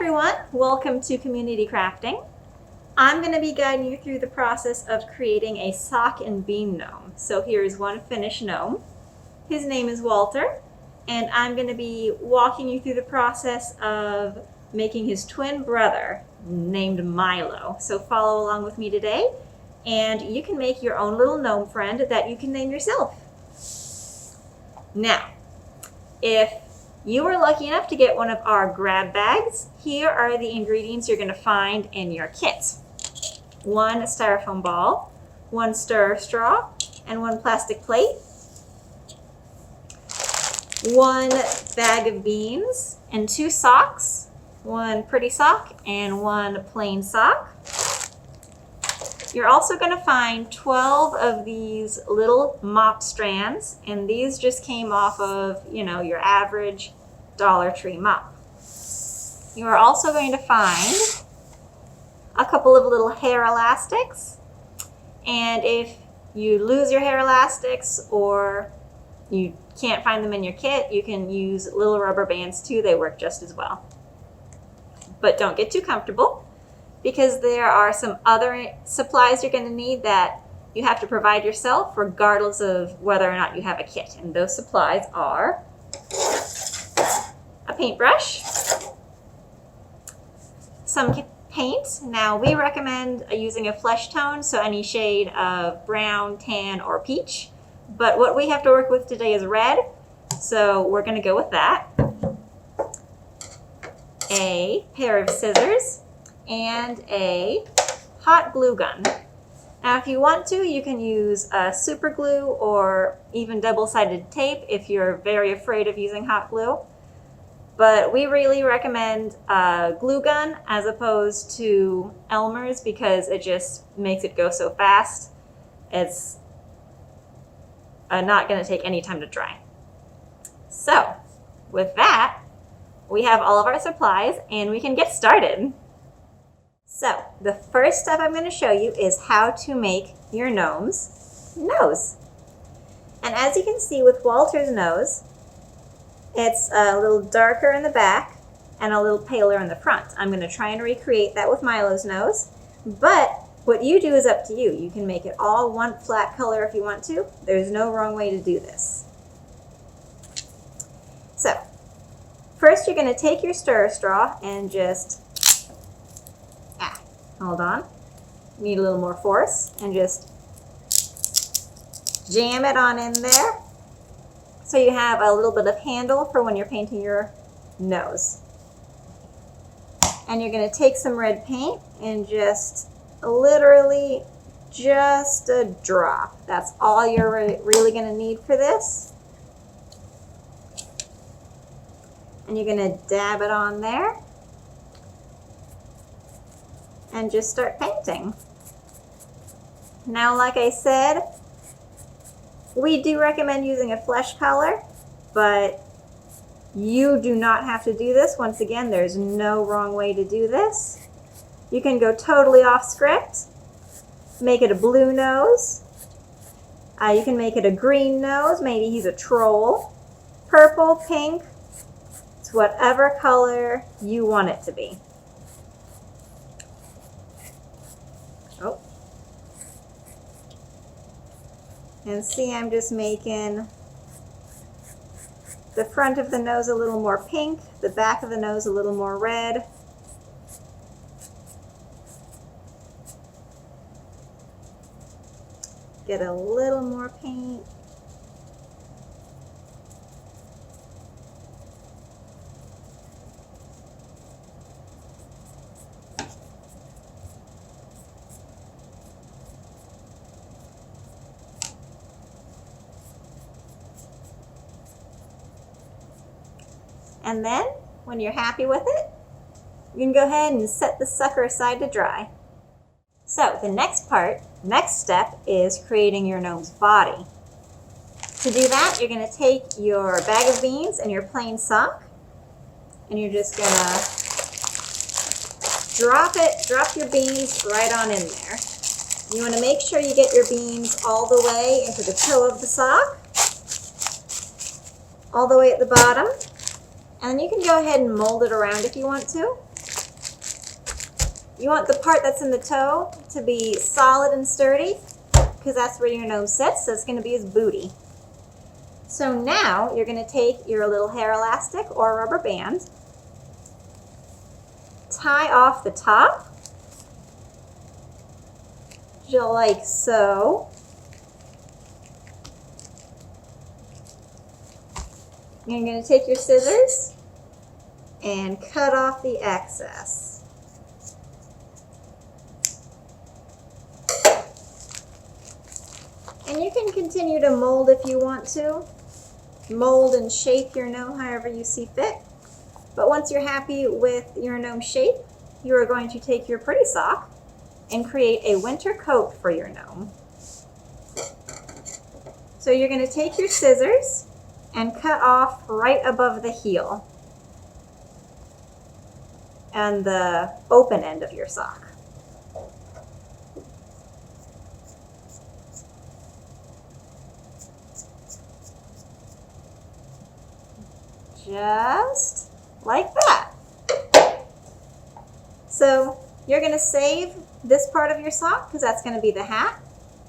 everyone, welcome to Community Crafting. I'm going to be guiding you through the process of creating a sock and bean gnome. So here's one finished gnome. His name is Walter, and I'm going to be walking you through the process of making his twin brother named Milo. So follow along with me today, and you can make your own little gnome friend that you can name yourself. Now, if you were lucky enough to get one of our grab bags, here are the ingredients you're going to find in your kit. 1 styrofoam ball, 1 stir straw, and 1 plastic plate. 1 bag of beans and 2 socks, 1 pretty sock and 1 plain sock. You're also going to find 12 of these little mop strands, and these just came off of, your average Dollar Tree mop. You are also going to find a couple of little hair elastics, and if you lose your hair elastics or you can't find them in your kit, you can use little rubber bands too. They work just as well. But don't get too comfortable, because there are some other supplies you're going to need that you have to provide yourself regardless of whether or not you have a kit. And those supplies are a paintbrush, some paint. Now we recommend using a flesh tone, so any shade of brown, tan, or peach. But what we have to work with today is red, so we're going to go with that. A pair of scissors and a hot glue gun. Now if you want to, you can use super glue or even double-sided tape if you're very afraid of using hot glue. But we really recommend a glue gun as opposed to Elmer's, because it just makes it go so fast. It's not going to take any time to dry. So with that, we have all of our supplies and we can get started. So the first step I'm going to show you is how to make your gnome's nose. And as you can see with Walter's nose, it's a little darker in the back and a little paler in the front. I'm going to try and recreate that with Milo's nose, but what you do is up to you. You can make it all one flat color if you want to. There's no wrong way to do this. So first you're going to take your stir straw and just hold on. Need a little more force, and just jam it on in there so you have a little bit of handle for when you're painting your nose. And you're going to take some red paint and just literally just a drop. That's all you're really going to need for this. And you're going to dab it on there and just start painting. Now, like I said, we do recommend using a flesh color, but you do not have to do this. Once again, there's no wrong way to do this. You can go totally off script, make it a blue nose. You can make it a green nose, maybe he's a troll. Purple, pink, it's whatever color you want it to be. Oh. And see, I'm just making the front of the nose a little more pink, the back of the nose a little more red. Get a little more paint. And then, when you're happy with it, you can go ahead and set the sucker aside to dry. So the next step is creating your gnome's body. To do that, you're going to take your bag of beans and your plain sock, and you're just going to drop your beans right on in there. You want to make sure you get your beans all the way into the toe of the sock, all the way at the bottom. And then you can go ahead and mold it around if you want to. You want the part that's in the toe to be solid and sturdy because that's where your gnome sits, so it's going to be his booty. So now you're going to take your little hair elastic or rubber band, tie off the top, just like so. You're going to take your scissors and cut off the excess. And you can continue to mold if you want to. Mold and shape your gnome however you see fit. But once you're happy with your gnome shape, you are going to take your pretty sock and create a winter coat for your gnome. So you're going to take your scissors and cut off right above the heel and the open end of your sock. Just like that. So you're going to save this part of your sock because that's going to be the hat.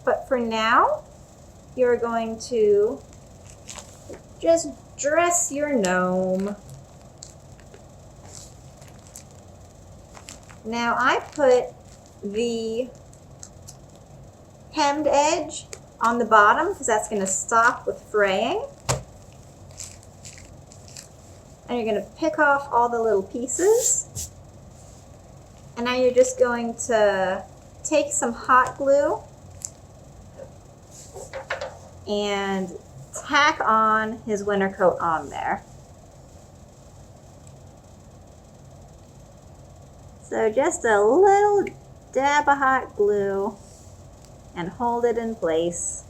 But for now, you're going to just dress your gnome. Now I put the hemmed edge on the bottom because that's going to stop with fraying. And you're going to pick off all the little pieces. And now you're just going to take some hot glue and tack on his winter coat on there. So just a little dab of hot glue and hold it in place.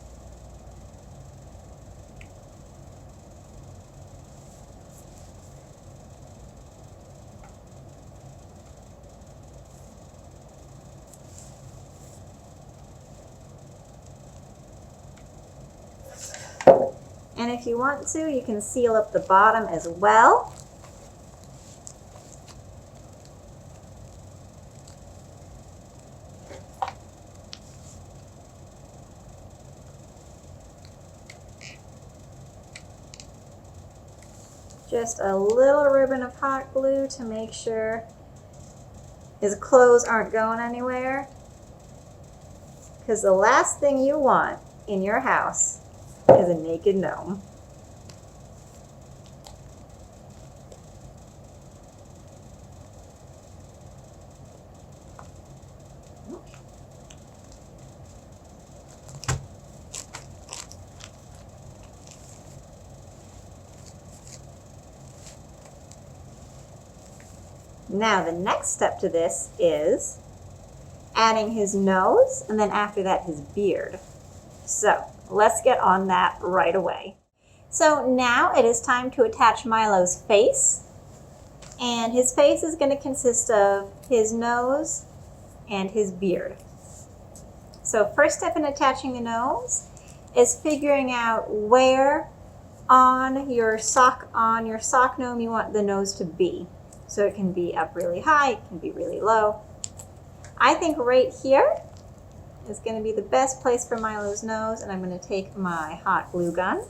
And if you want to, you can seal up the bottom as well. Just a little ribbon of hot glue to make sure his clothes aren't going anywhere. Because the last thing you want in your house is a naked gnome. Now the next step to this is adding his nose and then after that his beard. So let's get on that right away. So now it is time to attach Milo's face. And his face is going to consist of his nose and his beard. So first step in attaching the nose is figuring out where on your sock gnome you want the nose to be. So it can be up really high, it can be really low. I think right here is going to be the best place for Milo's nose, and I'm going to take my hot glue gun.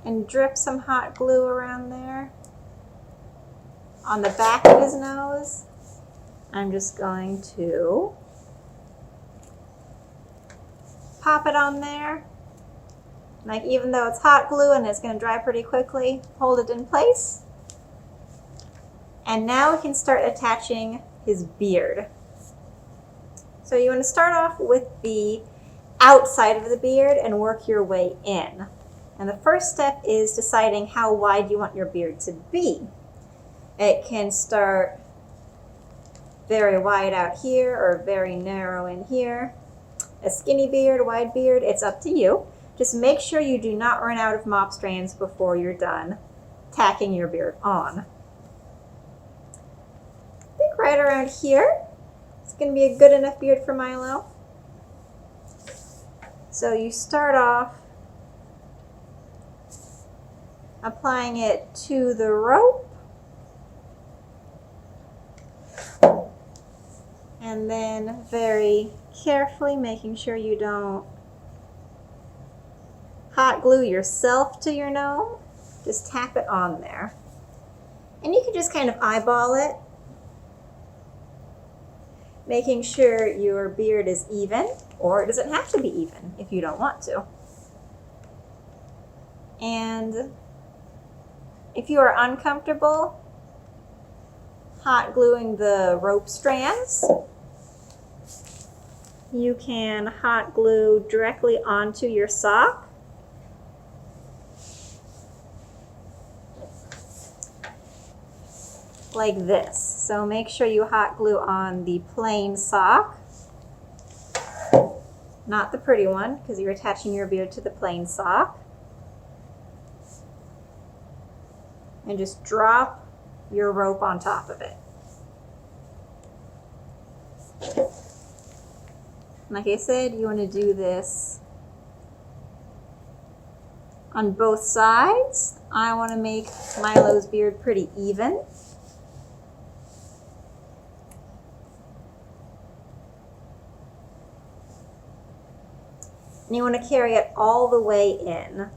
And drip some hot glue around there. On the back of his nose, I'm just going to pop it on there. Like, even though it's hot glue and it's going to dry pretty quickly, hold it in place. And now we can start attaching his beard. So you want to start off with the outside of the beard and work your way in. And the first step is deciding how wide you want your beard to be. It can start very wide out here or very narrow in here. A skinny beard, a wide beard, it's up to you. Just make sure you do not run out of mop strands before you're done tacking your beard on. I think right around here, it's going to be a good enough beard for Milo. So you start off applying it to the rope. And then very carefully making sure you don't hot glue yourself to your gnome. Just tap it on there. And you can just kind of eyeball it, making sure your beard is even, or it doesn't have to be even if you don't want to. And if you are uncomfortable hot gluing the rope strands, you can hot glue directly onto your sock. Like this. So make sure you hot glue on the plain sock, not the pretty one, because you're attaching your beard to the plain sock. And just drop your rope on top of it. Like I said, you want to do this on both sides. I want to make Milo's beard pretty even. And you want to carry it all the way in.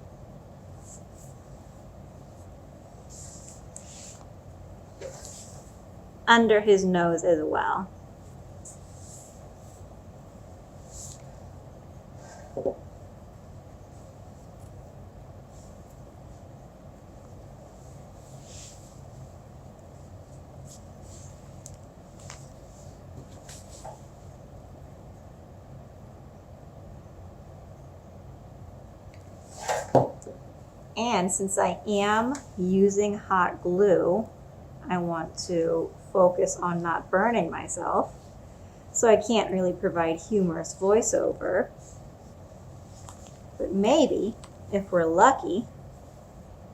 Under his nose as well. And since I am using hot glue, I want to focus on not burning myself. So I can't really provide humorous voiceover. But maybe, if we're lucky,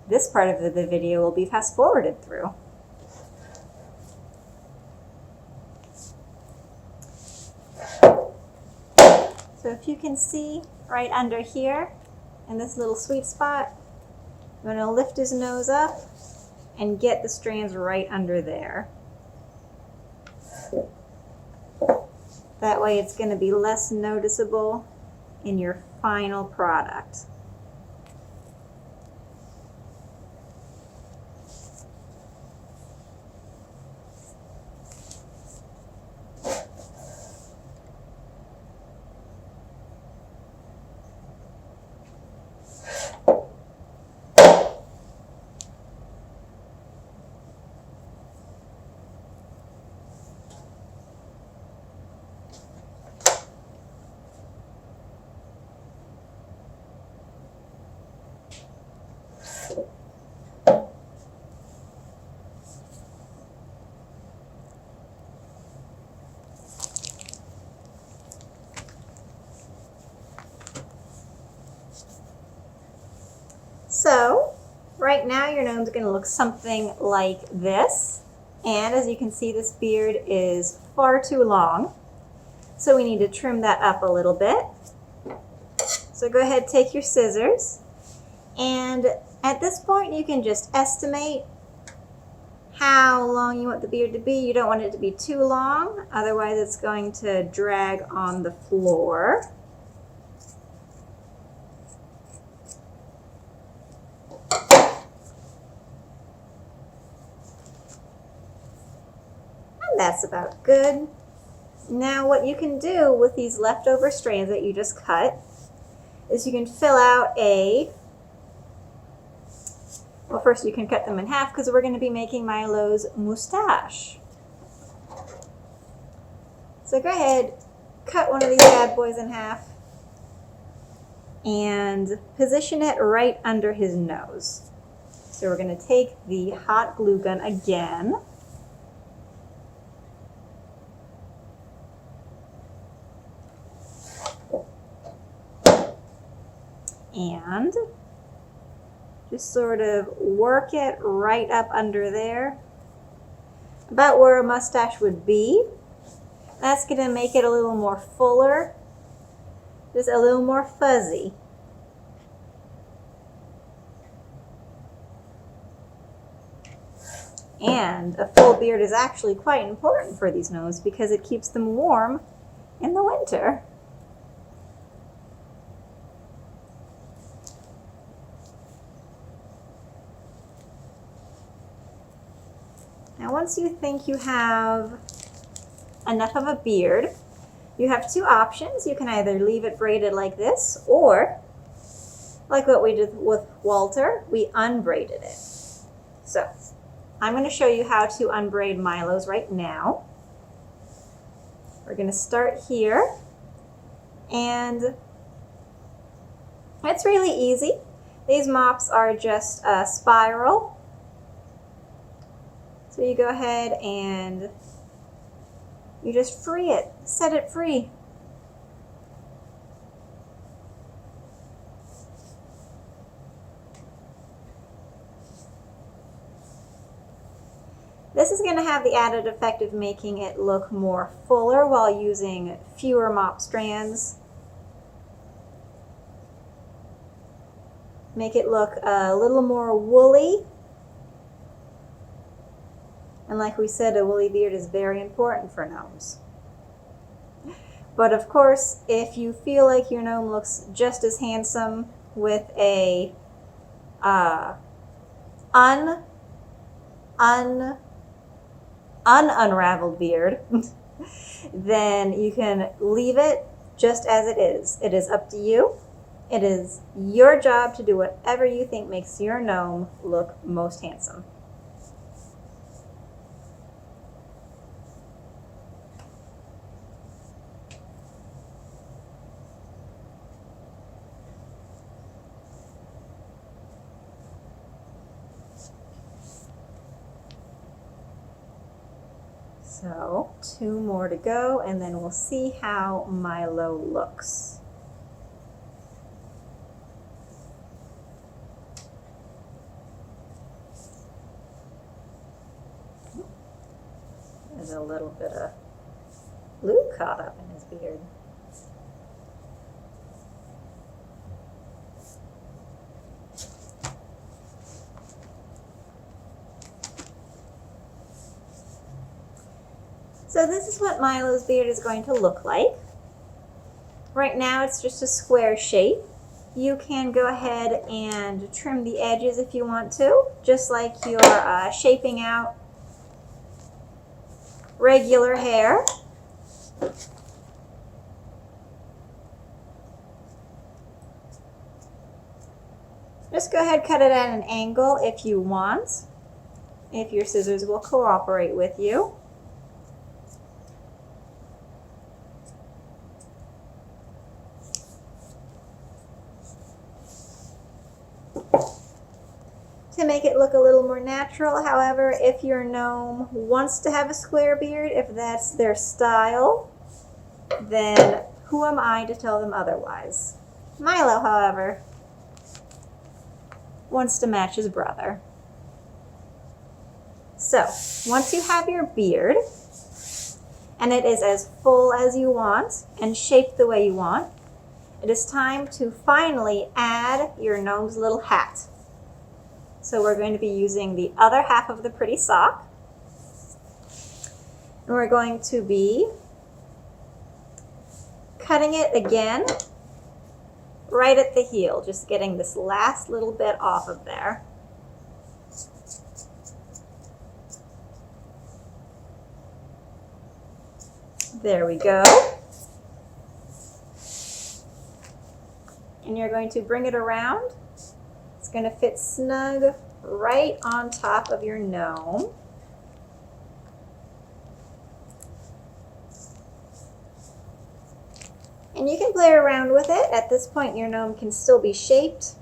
this part of the video will be fast forwarded through. So if you can see right under here, in this little sweet spot, I'm going to lift his nose up and get the strands right under there. That way it's going to be less noticeable in your final product. So right now your gnome's going to look something like this. And as you can see, this beard is far too long. So we need to trim that up a little bit. So go ahead, take your scissors. And at this point you can just estimate how long you want the beard to be. You don't want it to be too long, otherwise it's going to drag on the floor. And that's about good. Now what you can do with these leftover strands that you just cut is you can fill out well, first you can cut them in half because we're going to be making Milo's mustache. So go ahead, cut one of these bad boys in half and position it right under his nose. So we're going to take the hot glue gun again. And just sort of work it right up under there, about where a mustache would be. That's going to make it a little more fuller, just a little more fuzzy. And a full beard is actually quite important for these gnomes because it keeps them warm in the winter. Now, once you think you have enough of a beard, you have two options. You can either leave it braided like this, or like what we did with Walter, we unbraided it. So I'm going to show you how to unbraid Milo's right now. We're going to start here, and it's really easy. These mops are just a spiral. So you go ahead and you just free it, set it free. This is going to have the added effect of making it look more fuller while using fewer mop strands. Make it look a little more woolly. And like we said, a woolly beard is very important for gnomes. But of course, if you feel like your gnome looks just as handsome with a unraveled beard, then you can leave it just as it is. It is up to you. It is your job to do whatever you think makes your gnome look most handsome. So 2 more to go, and then we'll see how Milo looks. There's a little bit of glue caught up in his beard. So this is what Milo's beard is going to look like. Right now it's just a square shape. You can go ahead and trim the edges if you want to, just like you're shaping out regular hair. Just go ahead and cut it at an angle if you want, if your scissors will cooperate with you. To make it look a little more natural, however, if your gnome wants to have a square beard, if that's their style, then who am I to tell them otherwise? Milo, however, wants to match his brother. So, once you have your beard, and it is as full as you want, and shaped the way you want, it is time to finally add your gnome's little hat. So we're going to be using the other half of the pretty sock. And we're going to be cutting it again right at the heel, just getting this last little bit off of there. There we go. And you're going to bring it around. It's going to fit snug right on top of your gnome. And you can play around with it. At this point, your gnome can still be shaped.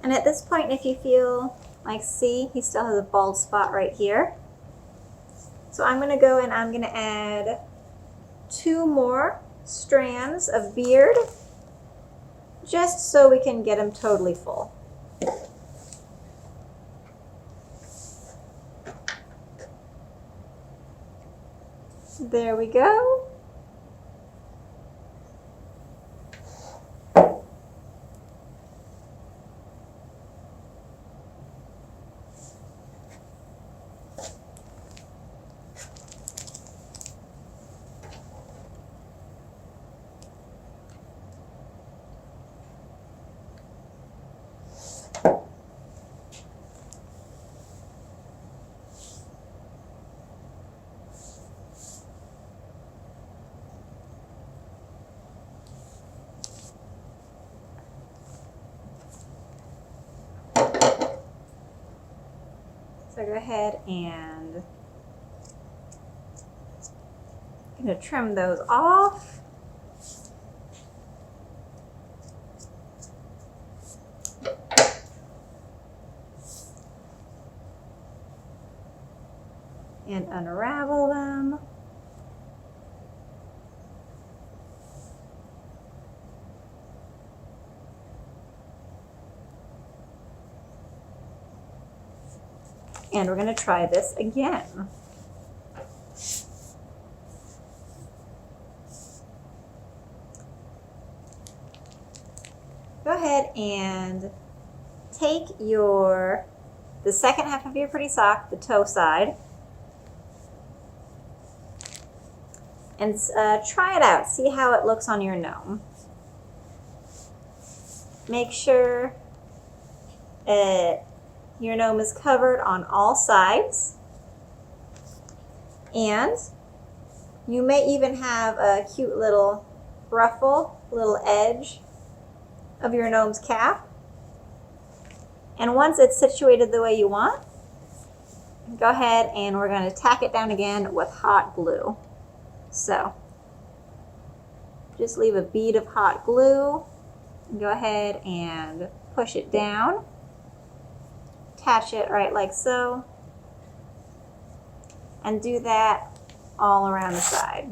And at this point, if you feel like, see, he still has a bald spot right here. So I'm going to go and I'm going to add 2 more strands of beard, just so we can get him totally full. There we go. So go ahead and I'm going to trim those off. And unravel them. And we're going to try this again. Go ahead and take the second half of your pretty sock, the toe side, and try it out. See how it looks on your gnome. Make sure your gnome is covered on all sides. And you may even have a cute little ruffle, little edge of your gnome's cap. And once it's situated the way you want, go ahead and we're going to tack it down again with hot glue. So just leave a bead of hot glue. Go ahead and push it down. Attach it right like so. And do that all around the side.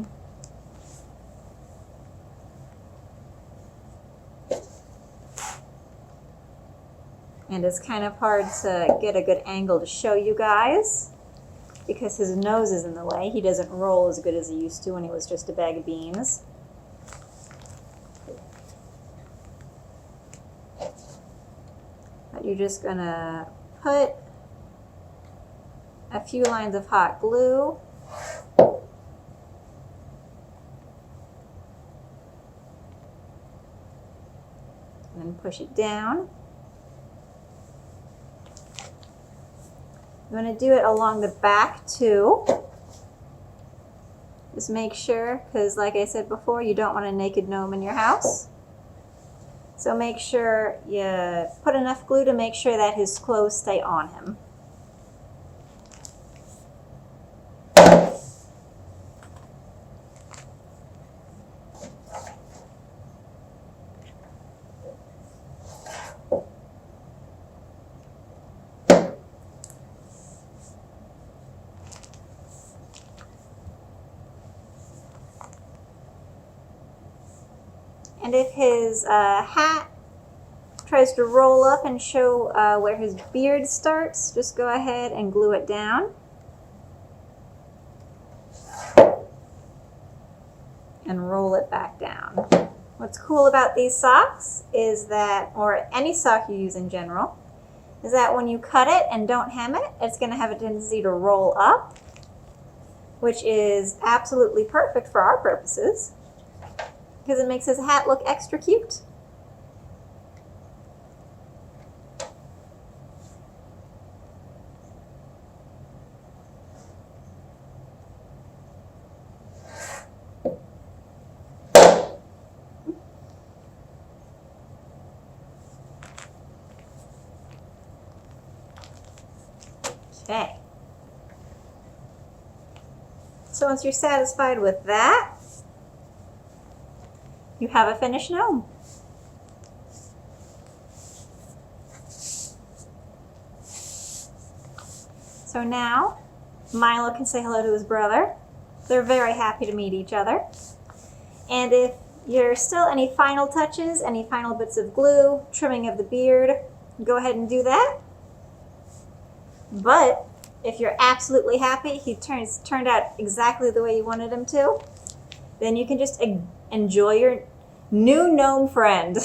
And it's kind of hard to get a good angle to show you guys because his nose is in the way. He doesn't roll as good as he used to when he was just a bag of beans. But you're just gonna put a few lines of hot glue. And then push it down. You want to do it along the back too. Just make sure, because like I said before, you don't want a naked gnome in your house. So make sure you put enough glue to make sure that his clothes stay on him. And if his hat tries to roll up and show where his beard starts, just go ahead and glue it down. And roll it back down. What's cool about these socks is that, or any sock you use in general, is that when you cut it and don't hem it, it's going to have a tendency to roll up, which is absolutely perfect for our purposes, because it makes his hat look extra cute. Okay. So once you're satisfied with that, you have a finished gnome. So now Milo can say hello to his brother. They're very happy to meet each other. And if there's still any final touches, any final bits of glue, trimming of the beard, go ahead and do that. But If you're absolutely happy he turned out exactly the way you wanted him to, then you can just enjoy your new gnome friend.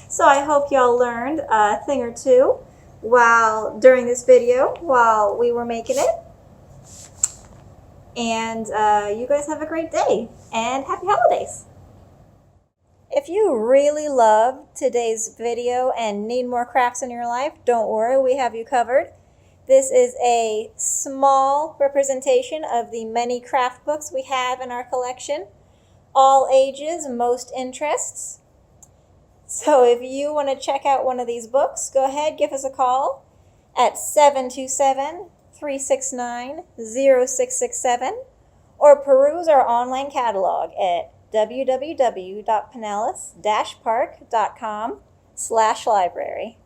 So I hope y'all learned a thing or two during this video while we were making it. And you guys have a great day and happy holidays. If you really loved today's video and need more crafts in your life, don't worry, we have you covered. This is a small representation of the many craft books we have in our collection. All ages, most interests. So if you want to check out one of these books, go ahead, give us a call at 727-369-0667 or peruse our online catalog at www.pinellas-park.com/library.